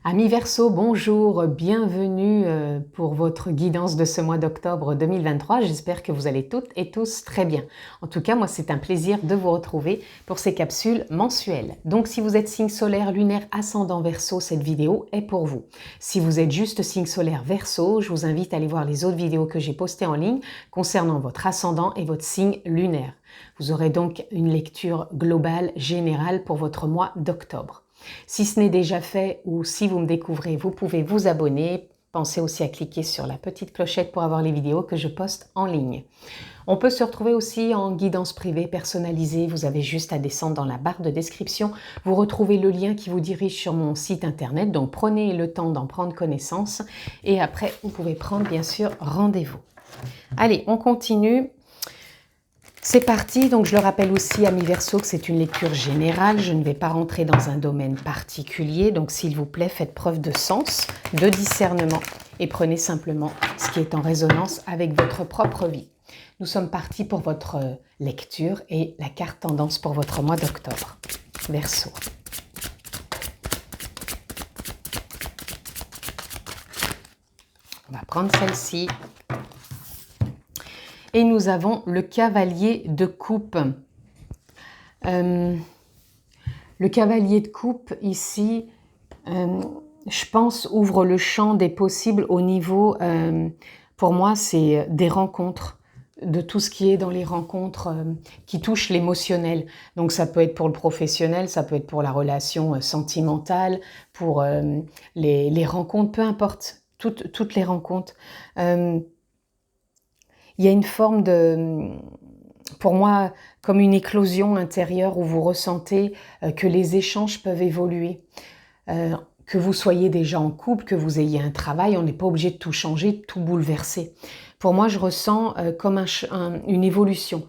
Amis Verseau, bonjour, bienvenue pour votre guidance de ce mois d'octobre 2023. J'espère que vous allez toutes et tous très bien. En tout cas, moi, c'est un plaisir de vous retrouver pour ces capsules mensuelles. Donc, si vous êtes signe solaire, lunaire, ascendant Verseau, cette vidéo est pour vous. Si vous êtes juste signe solaire Verseau, je vous invite à aller voir les autres vidéos que j'ai postées en ligne concernant votre ascendant et votre signe lunaire. Vous aurez donc une lecture globale, générale pour votre mois d'octobre. Si ce n'est déjà fait ou si vous me découvrez, vous pouvez vous abonner. Pensez aussi à cliquer sur la petite clochette pour avoir les vidéos que je poste en ligne. On peut se retrouver aussi en guidance privée personnalisée. Vous avez juste à descendre dans la barre de description. Vous retrouvez le lien qui vous dirige sur mon site internet. Donc prenez le temps d'en prendre connaissance. Et après, vous pouvez prendre bien sûr rendez-vous. Allez, on continue. C'est parti, donc je le rappelle aussi à mi Verseau que c'est une lecture générale, je ne vais pas rentrer dans un domaine particulier, donc s'il vous plaît faites preuve de sens, de discernement et prenez simplement ce qui est en résonance avec votre propre vie. Nous sommes partis pour votre lecture et la carte tendance pour votre mois d'octobre. Verseau. On va prendre celle-ci. Et nous avons le cavalier de coupe. Le cavalier de coupe, ici, je pense, ouvre le champ des possibles au niveau, pour moi, c'est des rencontres, de tout ce qui est dans les rencontres qui touchent l'émotionnel. Donc ça peut être pour le professionnel, ça peut être pour la relation sentimentale, pour les rencontres, peu importe, toutes les rencontres. Il y a une forme de, pour moi, comme une éclosion intérieure où vous ressentez que les échanges peuvent évoluer. Que vous soyez déjà en couple, que vous ayez un travail, on n'est pas obligé de tout changer, de tout bouleverser. Pour moi, je ressens comme une évolution.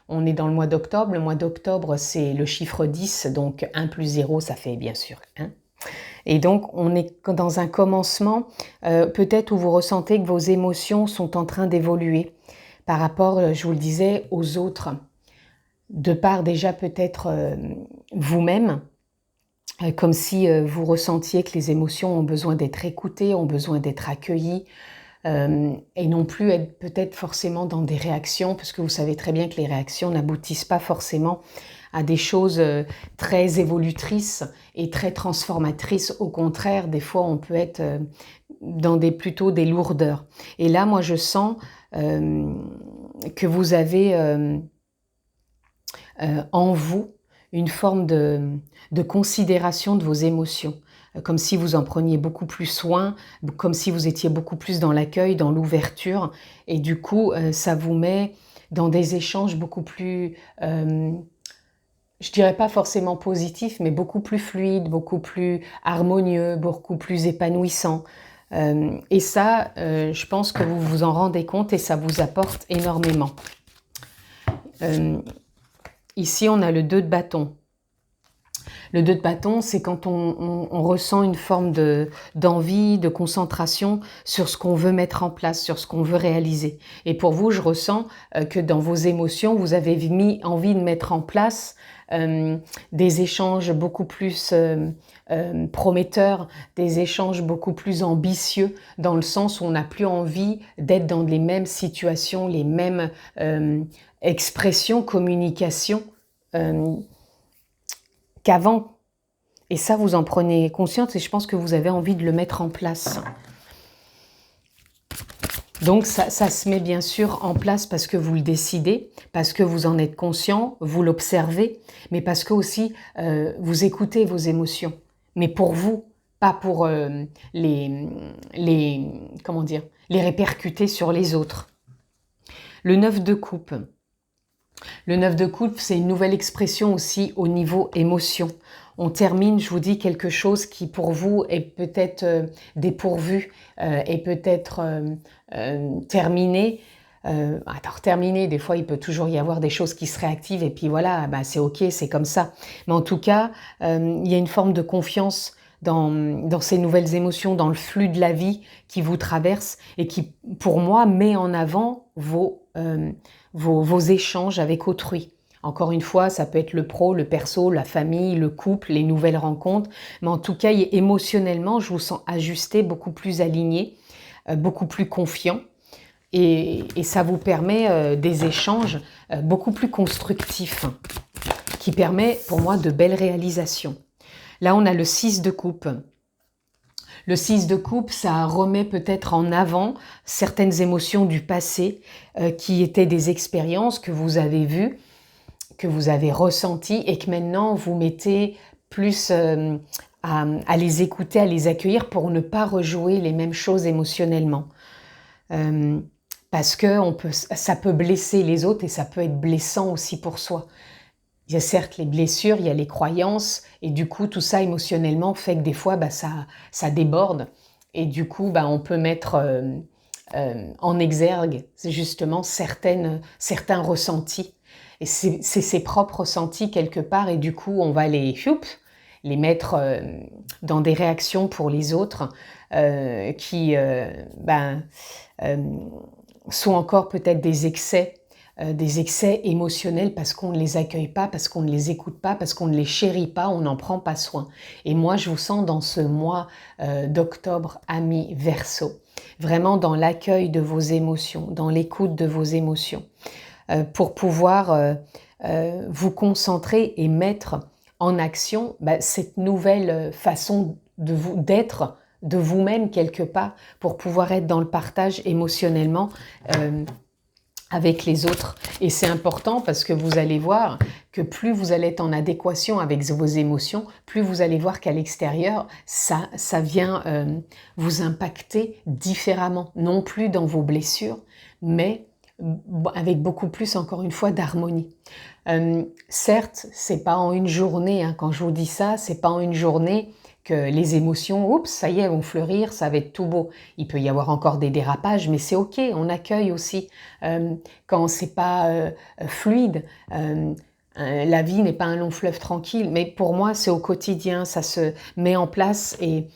On est dans le mois d'octobre. Le mois d'octobre, c'est le chiffre 10, donc 1 plus 0, ça fait bien sûr 1. Et donc, on est dans un commencement, peut-être où vous ressentez que vos émotions sont en train d'évoluer par rapport, je vous le disais, aux autres, de part déjà peut-être vous-même, comme si vous ressentiez que les émotions ont besoin d'être écoutées, ont besoin d'être accueillies, et non plus être peut-être forcément dans des réactions, parce que vous savez très bien que les réactions n'aboutissent pas forcément à des choses très évolutrices et très transformatrices. Au contraire, des fois, on peut être dans plutôt des lourdeurs. Et là, moi, je sens que vous avez en vous une forme de considération de vos émotions, comme si vous en preniez beaucoup plus soin, comme si vous étiez beaucoup plus dans l'accueil, dans l'ouverture, et du coup, ça vous met dans des échanges beaucoup plus, je dirais pas forcément positifs, mais beaucoup plus fluides, beaucoup plus harmonieux, beaucoup plus épanouissants. Et ça, je pense que vous vous en rendez compte et ça vous apporte énormément. Ici, on a le 2 de bâton. Le 2 de bâton, c'est quand on ressent une forme d'envie, de concentration sur ce qu'on veut mettre en place, sur ce qu'on veut réaliser. Et pour vous, je ressens que dans vos émotions, vous avez mis envie de mettre en place des échanges beaucoup plus prometteurs, des échanges beaucoup plus ambitieux, dans le sens où on n'a plus envie d'être dans les mêmes situations, les mêmes expressions, communications qu'avant. Et ça, vous en prenez conscience et je pense que vous avez envie de le mettre en place. Donc ça se met bien sûr en place parce que vous le décidez, parce que vous en êtes conscient, vous l'observez, mais parce que aussi vous écoutez vos émotions. Mais pour vous, pas pour comment dire, les répercuter sur les autres. Le 9 de coupe. Le 9 de coupe, c'est une nouvelle expression aussi au niveau émotion. On termine, je vous dis, quelque chose qui pour vous est peut-être dépourvu, est peut-être terminé. Alors terminé, des fois il peut toujours y avoir des choses qui se réactivent et puis voilà, bah, c'est ok, c'est comme ça. Mais en tout cas, il y a une forme de confiance dans ces nouvelles émotions, dans le flux de la vie qui vous traverse et qui, pour moi, met en avant vos échanges avec autrui. Encore une fois, ça peut être le pro, le perso, la famille, le couple, les nouvelles rencontres. Mais en tout cas, émotionnellement, je vous sens ajusté, beaucoup plus aligné, beaucoup plus confiant. Et ça vous permet des échanges beaucoup plus constructifs, qui permet pour moi de belles réalisations. Là, on a le 6 de coupe. Le 6 de coupe, ça remet peut-être en avant certaines émotions du passé qui étaient des expériences que vous avez vues, que vous avez ressenties et que maintenant vous mettez plus à les écouter, à les accueillir pour ne pas rejouer les mêmes choses émotionnellement. Parce que ça peut blesser les autres et ça peut être blessant aussi pour soi. Il y a certes les blessures, il y a les croyances, et du coup tout ça émotionnellement fait que des fois ça déborde, et du coup on peut mettre en exergue justement certains ressentis, et c'est ses propres ressentis quelque part, et du coup on va les mettre dans des réactions pour les autres qui sont encore peut-être des excès émotionnels parce qu'on ne les accueille pas, parce qu'on ne les écoute pas, parce qu'on ne les chérit pas, on n'en prend pas soin. Et moi, je vous sens dans ce mois d'octobre, amis Verseau, vraiment dans l'accueil de vos émotions, dans l'écoute de vos émotions, pour pouvoir vous concentrer et mettre en action cette nouvelle façon d'être de vous-même quelque part, pour pouvoir être dans le partage émotionnellement avec les autres. Et c'est important parce que vous allez voir que plus vous allez être en adéquation avec vos émotions, plus vous allez voir qu'à l'extérieur, ça vient vous impacter différemment. Non plus dans vos blessures, mais avec beaucoup plus, encore une fois, d'harmonie. Certes, c'est pas en une journée, quand je vous dis ça, c'est pas en une journée que les émotions, oups, ça y est, vont fleurir, ça va être tout beau. Il peut y avoir encore des dérapages, mais c'est ok, on accueille aussi quand c'est pas fluide. La vie n'est pas un long fleuve tranquille, mais pour moi, c'est au quotidien, ça se met en place et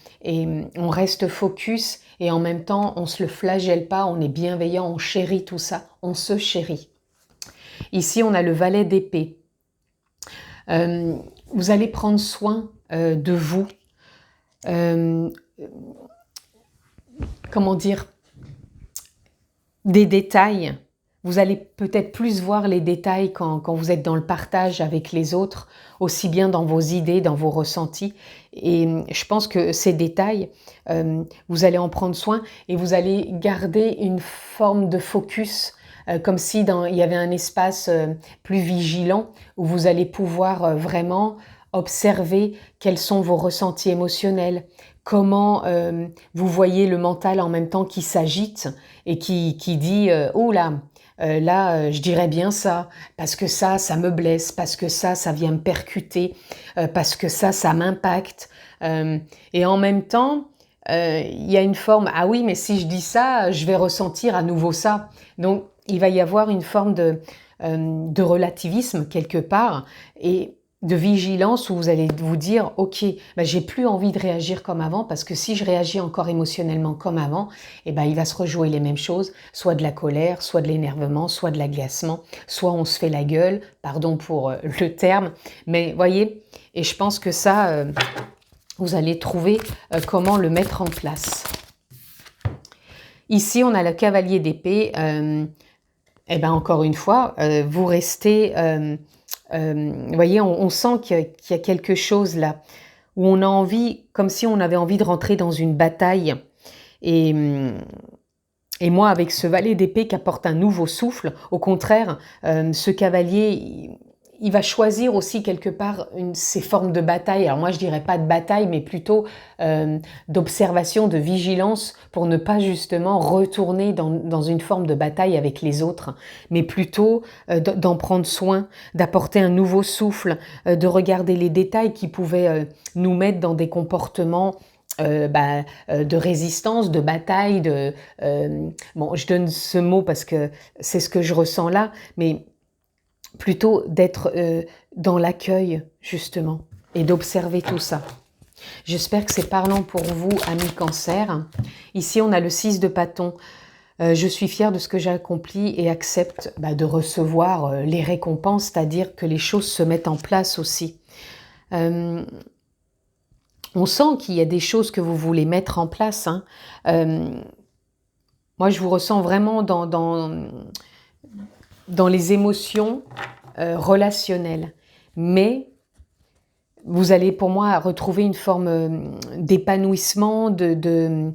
on reste focus et en même temps, on se le flagelle pas, on est bienveillant, on chérit tout ça, on se chérit. Ici, on a le valet d'épée. Vous allez prendre soin de vous. Comment dire, des détails. Vous allez peut-être plus voir les détails quand vous êtes dans le partage avec les autres, aussi bien dans vos idées, dans vos ressentis. Et je pense que ces détails, vous allez en prendre soin et vous allez garder une forme de focus, comme si il y avait un espace plus vigilant où vous allez pouvoir vraiment observer quels sont vos ressentis émotionnels, comment vous voyez le mental en même temps qui s'agite et qui dit « Oh là, je dirais bien ça, parce que ça me blesse, parce que ça vient me percuter, parce que ça m'impacte. » Et en même temps, il y a une forme « Ah oui, mais si je dis ça, je vais ressentir à nouveau ça. » Donc, il va y avoir une forme de relativisme quelque part et de vigilance où vous allez vous dire « Ok, j'ai plus envie de réagir comme avant parce que si je réagis encore émotionnellement comme avant, il va se rejouer les mêmes choses, soit de la colère, soit de l'énervement, soit de l'agacement, soit on se fait la gueule, pardon pour le terme, mais voyez, et je pense que ça, vous allez trouver comment le mettre en place. » Ici, on a le cavalier d'épée. Encore une fois, vous restez... vous voyez, on sent qu'il y a quelque chose là, où on a envie, comme si on avait envie de rentrer dans une bataille. Et moi, avec ce valet d'épée qui apporte un nouveau souffle, au contraire, ce cavalier, il va choisir aussi quelque part ces formes de bataille. Alors moi, je dirais pas de bataille, mais plutôt d'observation, de vigilance, pour ne pas justement retourner dans une forme de bataille avec les autres, mais plutôt d'en prendre soin, d'apporter un nouveau souffle, de regarder les détails qui pouvaient nous mettre dans des comportements de résistance, de bataille, bon, je donne ce mot parce que c'est ce que je ressens là, mais plutôt d'être dans l'accueil, justement, et d'observer tout ça. J'espère que c'est parlant pour vous, amis Cancer. Ici, on a le 6 de bâton. Je suis fière de ce que j'ai accompli et accepte de recevoir les récompenses, c'est-à-dire que les choses se mettent en place aussi. On sent qu'il y a des choses que vous voulez mettre en place. Hein. Moi, je vous ressens vraiment dans les émotions relationnelles. Mais vous allez, pour moi, retrouver une forme d'épanouissement, de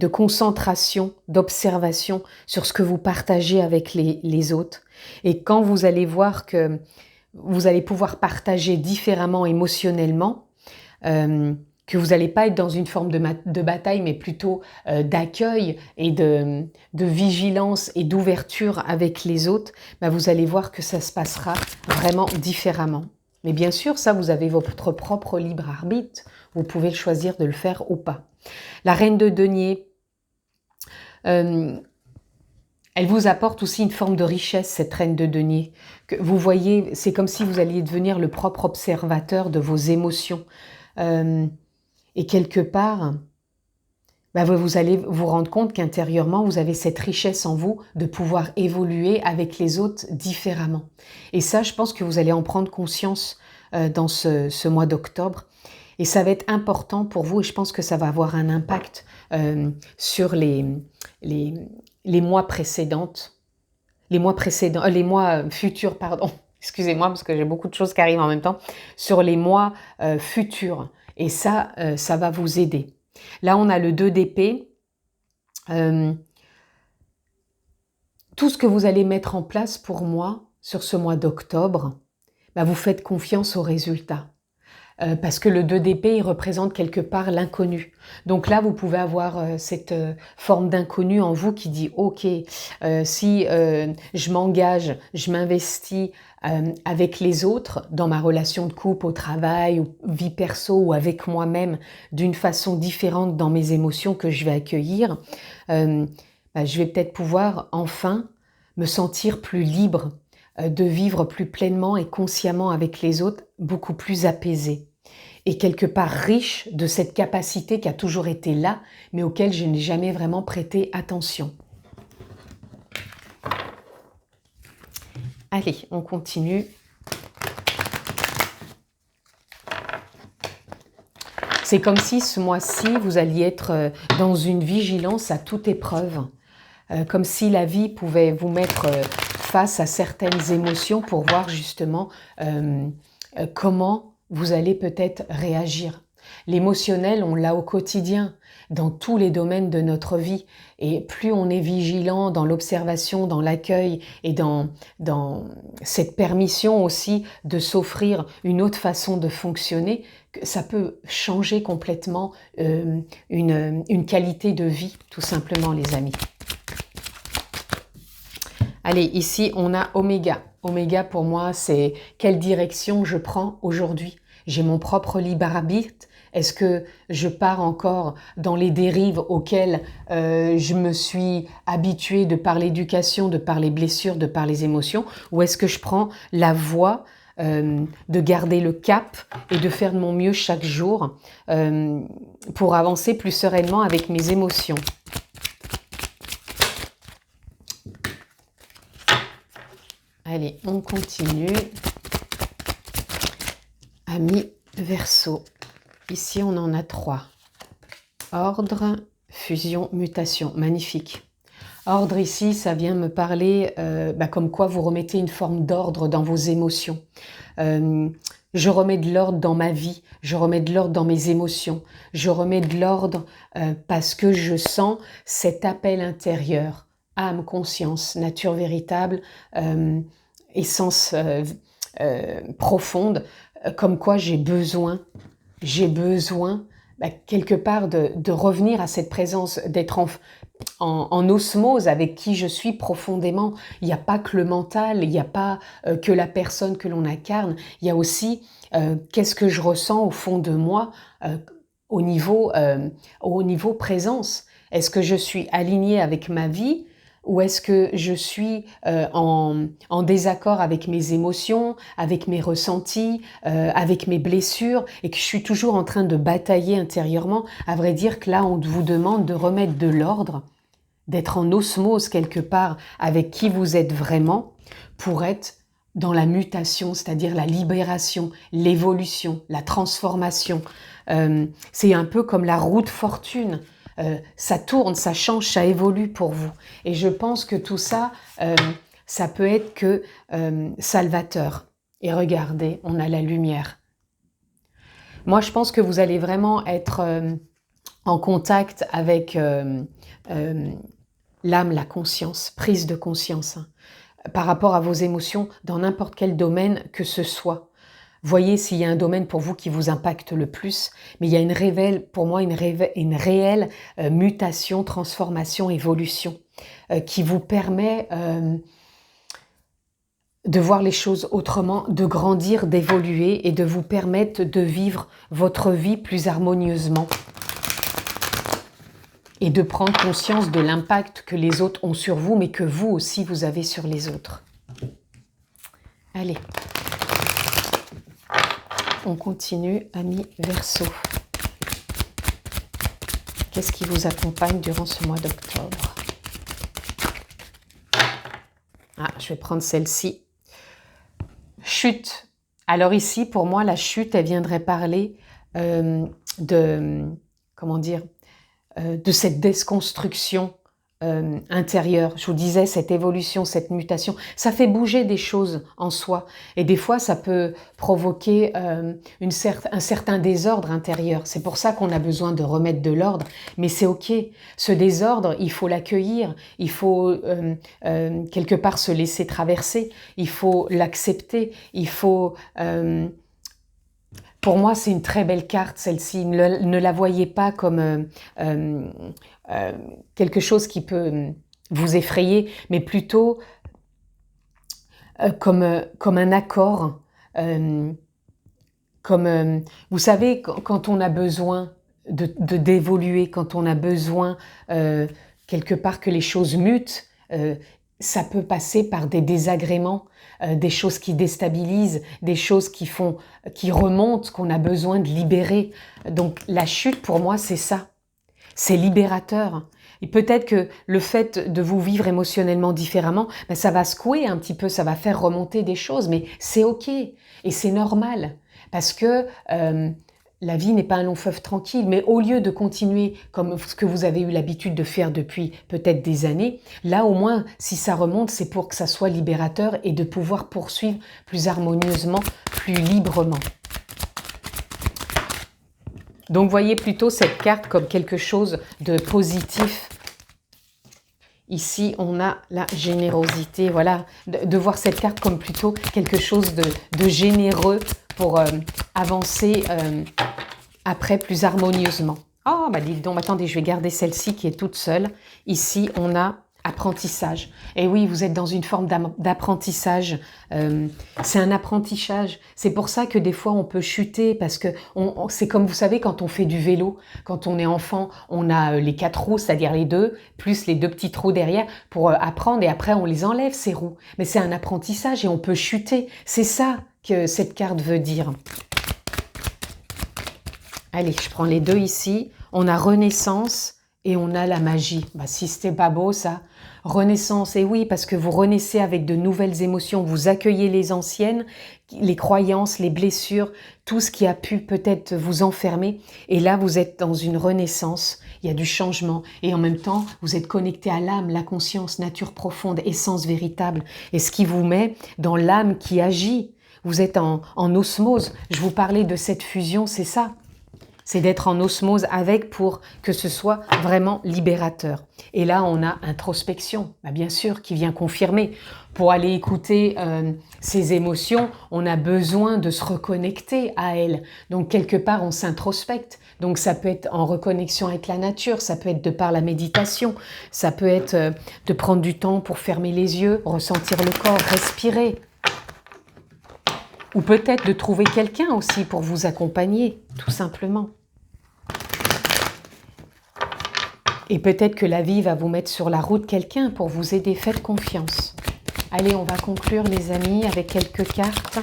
concentration, d'observation sur ce que vous partagez avec les autres. Et quand vous allez voir que vous allez pouvoir partager différemment émotionnellement, que vous n'allez pas être dans une forme de bataille, mais plutôt d'accueil et de vigilance et d'ouverture avec les autres, vous allez voir que ça se passera vraiment différemment. Mais bien sûr, ça, vous avez votre propre libre arbitre. Vous pouvez choisir de le faire ou pas. La reine de denier, elle vous apporte aussi une forme de richesse, cette reine de denier. Que vous voyez, c'est comme si vous alliez devenir le propre observateur de vos émotions. Et quelque part, vous allez vous rendre compte qu'intérieurement, vous avez cette richesse en vous de pouvoir évoluer avec les autres différemment. Et ça, je pense que vous allez en prendre conscience dans ce mois d'octobre. Et ça va être important pour vous et je pense que ça va avoir un impact sur les mois précédents, les mois futurs, pardon. Excusez-moi parce que j'ai beaucoup de choses qui arrivent en même temps. Sur les mois futurs. Et ça, ça va vous aider. Là, on a le 2 d'épée. Tout ce que vous allez mettre en place pour moi sur ce mois d'octobre, vous faites confiance aux résultats. Parce que le 2 d'épée, il représente quelque part l'inconnu. Donc là, vous pouvez avoir cette forme d'inconnu en vous qui dit « Ok, si je m'engage, je m'investis avec les autres, dans ma relation de couple, au travail, ou vie perso, ou avec moi-même, d'une façon différente dans mes émotions que je vais accueillir, je vais peut-être pouvoir enfin me sentir plus libre, de vivre plus pleinement et consciemment avec les autres, beaucoup plus apaisée. Et quelque part riche de cette capacité qui a toujours été là, mais auquel je n'ai jamais vraiment prêté attention. Allez, on continue. C'est comme si ce mois-ci, vous alliez être dans une vigilance à toute épreuve, comme si la vie pouvait vous mettre face à certaines émotions pour voir justement comment vous allez peut-être réagir. L'émotionnel, on l'a au quotidien, dans tous les domaines de notre vie. Et plus on est vigilant dans l'observation, dans l'accueil et dans cette permission aussi de s'offrir une autre façon de fonctionner, ça peut changer complètement une qualité de vie, tout simplement, les amis. Allez, ici, on a Oméga. Oméga, pour moi, c'est quelle direction je prends aujourd'hui. J'ai mon propre libre arbitre. Est-ce que je pars encore dans les dérives auxquelles je me suis habituée de par l'éducation, de par les blessures, de par les émotions? Ou est-ce que je prends la voie de garder le cap et de faire de mon mieux chaque jour pour avancer plus sereinement avec mes émotions? Allez, on continue. Amis Verseau. Ici, on en a 3. Ordre, fusion, mutation. Magnifique. Ordre ici, ça vient me parler comme quoi vous remettez une forme d'ordre dans vos émotions. Je remets de l'ordre dans ma vie, je remets de l'ordre dans mes émotions, je remets de l'ordre parce que je sens cet appel intérieur. Âme, conscience, nature véritable, essence profonde, comme quoi j'ai besoin quelque part de revenir à cette présence, d'être en osmose avec qui je suis profondément. Il n'y a pas que le mental, il n'y a pas que la personne que l'on incarne, il y a aussi qu'est-ce que je ressens au fond de moi au niveau présence. Est-ce que je suis alignée avec ma vie? Ou est-ce que je suis en désaccord avec mes émotions, avec mes ressentis, avec mes blessures et que je suis toujours en train de batailler intérieurement? À vrai dire que là, on vous demande de remettre de l'ordre d'être en osmose quelque part avec qui vous êtes vraiment pour être dans la mutation, c'est-à-dire la libération, l'évolution, la transformation. C'est un peu comme la roue de fortune. Ça tourne, ça change, ça évolue pour vous. Et je pense que tout ça, ça peut être que salvateur. Et regardez, on a la lumière. Moi, je pense que vous allez vraiment être en contact avec l'âme, la conscience, prise de conscience, hein, par rapport à vos émotions dans n'importe quel domaine que ce soit. Voyez s'il y a un domaine pour vous qui vous impacte le plus, mais il y a pour moi une réelle mutation, transformation, évolution qui vous permet de voir les choses autrement, de grandir, d'évoluer et de vous permettre de vivre votre vie plus harmonieusement et de prendre conscience de l'impact que les autres ont sur vous, mais que vous aussi vous avez sur les autres. Allez. On continue, amis Verseau. Qu'est-ce qui vous accompagne durant ce mois d'octobre? Ah, je vais prendre celle-ci. Chute. Alors ici, pour moi, la chute, elle viendrait parler comment dire, de cette déconstruction intérieure. Je vous disais, cette évolution, cette mutation, ça fait bouger des choses en soi. Et des fois, ça peut provoquer un certain désordre intérieur. C'est pour ça qu'on a besoin de remettre de l'ordre. Mais c'est OK. Ce désordre, il faut l'accueillir. Il faut quelque part se laisser traverser. Il faut l'accepter. Il faut... Pour moi, c'est une très belle carte, celle-ci. Ne la voyez pas comme quelque chose qui peut vous effrayer, mais plutôt comme un accord. Vous savez, quand on a besoin d'évoluer, quand on a besoin quelque part que les choses mutent, ça peut passer par des désagréments, des choses qui déstabilisent, des choses qui remontent, qu'on a besoin de libérer. Donc la chute, pour moi, c'est ça. C'est libérateur. Et peut-être que le fait de vous vivre émotionnellement différemment, ben ça va secouer un petit peu, ça va faire remonter des choses, mais c'est OK et c'est normal parce que la vie n'est pas un long fleuve tranquille, mais au lieu de continuer comme ce que vous avez eu l'habitude de faire depuis peut-être des années, là au moins, si ça remonte, c'est pour que ça soit libérateur et de pouvoir poursuivre plus harmonieusement, plus librement. Donc voyez plutôt cette carte comme quelque chose de positif. Ici, on a la générosité. Voilà, de voir cette carte comme plutôt quelque chose de généreux pour avancer après plus harmonieusement. Oh, bah dis donc, attendez, je vais garder celle-ci qui est toute seule. Ici, on a apprentissage. Et oui, vous êtes dans une forme d'apprentissage. C'est un apprentissage. C'est pour ça que des fois, on peut chuter parce que c'est comme, vous savez, quand on fait du vélo, quand on est enfant, on a les 4 roues, c'est-à-dire les 2, plus les 2 petites roues derrière pour apprendre et après, on les enlève, ces roues. Mais c'est un apprentissage et on peut chuter. C'est ça que cette carte veut dire. Allez, je prends les 2 ici. On a renaissance et on a la magie. Bah, si c'était pas beau, ça. Renaissance, et oui, parce que vous renaissez avec de nouvelles émotions. Vous accueillez les anciennes, les croyances, les blessures, tout ce qui a pu peut-être vous enfermer. Et là, vous êtes dans une renaissance. Il y a du changement. Et en même temps, vous êtes connecté à l'âme, la conscience, nature profonde, essence véritable. Et ce qui vous met dans l'âme qui agit. Vous êtes en osmose. Je vous parlais de cette fusion, c'est ça. C'est d'être en osmose avec pour que ce soit vraiment libérateur. Et là, on a introspection, bah bien sûr, qui vient confirmer. Pour aller écouter ces émotions, on a besoin de se reconnecter à elles. Donc, quelque part, on s'introspecte. Donc, ça peut être en reconnexion avec la nature, ça peut être de par la méditation, ça peut être de prendre du temps pour fermer les yeux, ressentir le corps, respirer. Ou peut-être de trouver quelqu'un aussi pour vous accompagner, tout simplement. Et peut-être que la vie va vous mettre sur la route quelqu'un pour vous aider. Faites confiance. Allez, on va conclure les amis avec quelques cartes.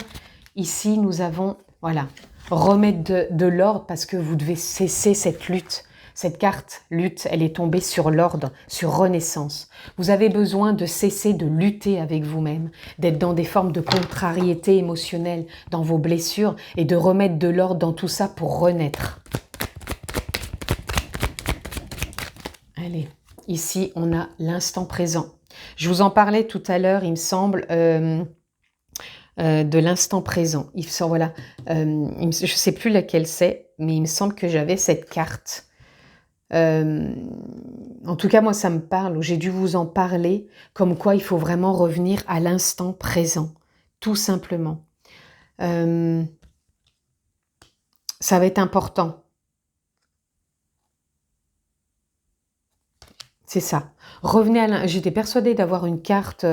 Ici, nous avons, voilà, remettre de l'ordre parce que vous devez cesser cette lutte. Cette carte lutte, elle est tombée sur l'ordre, sur renaissance. Vous avez besoin de cesser de lutter avec vous-même, d'être dans des formes de contrariété émotionnelle, dans vos blessures et de remettre de l'ordre dans tout ça pour renaître. Allez, ici on a l'instant présent. Je vous en parlais tout à l'heure, il me semble, de l'instant présent. Voilà, je ne sais plus laquelle c'est, mais il me semble que j'avais cette carte. En tout cas, moi, ça me parle, ou j'ai dû vous en parler, comme quoi il faut vraiment revenir à l'instant présent, tout simplement. Ça va être important. C'est ça. Revenez à j'étais persuadée d'avoir une carte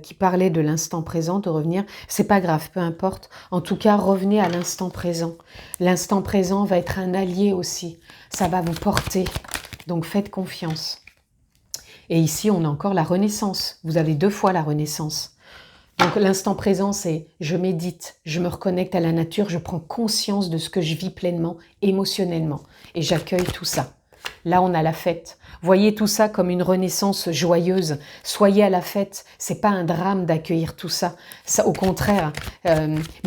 qui parlait de l'instant présent, de revenir. C'est pas grave, peu importe. En tout cas, revenez à l'instant présent. L'instant présent va être un allié aussi. Ça va vous porter. Donc faites confiance. Et ici, on a encore la renaissance. Vous avez 2 fois la renaissance. Donc l'instant présent, c'est je médite, je me reconnecte à la nature, je prends conscience de ce que je vis pleinement, émotionnellement. Et j'accueille tout ça. Là, on a la fête. Voyez tout ça comme une renaissance joyeuse. Soyez à la fête. C'est pas un drame d'accueillir tout ça. Ça, au contraire,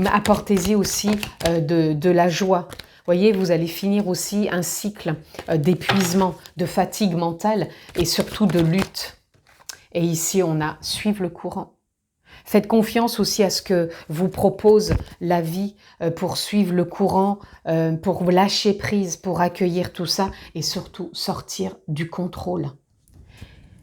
apportez-y aussi de la joie. Voyez, vous allez finir aussi un cycle d'épuisement, de fatigue mentale et surtout de lutte. Et ici, on a suivre le courant. Faites confiance aussi à ce que vous propose la vie pour suivre le courant, pour lâcher prise, pour accueillir tout ça et surtout sortir du contrôle.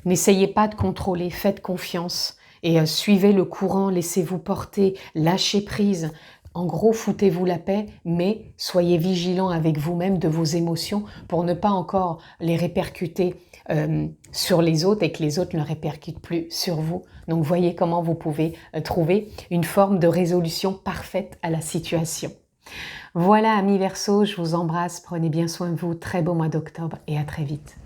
N'essayez pas de contrôler, faites confiance et suivez le courant, laissez-vous porter, lâchez prise. En gros, foutez-vous la paix, mais soyez vigilant avec vous-même de vos émotions pour ne pas encore les répercuter sur les autres et que les autres ne répercutent plus sur vous. Donc, voyez comment vous pouvez trouver une forme de résolution parfaite à la situation. Voilà, amis Verseaux, je vous embrasse, prenez bien soin de vous, très beau mois d'octobre et à très vite.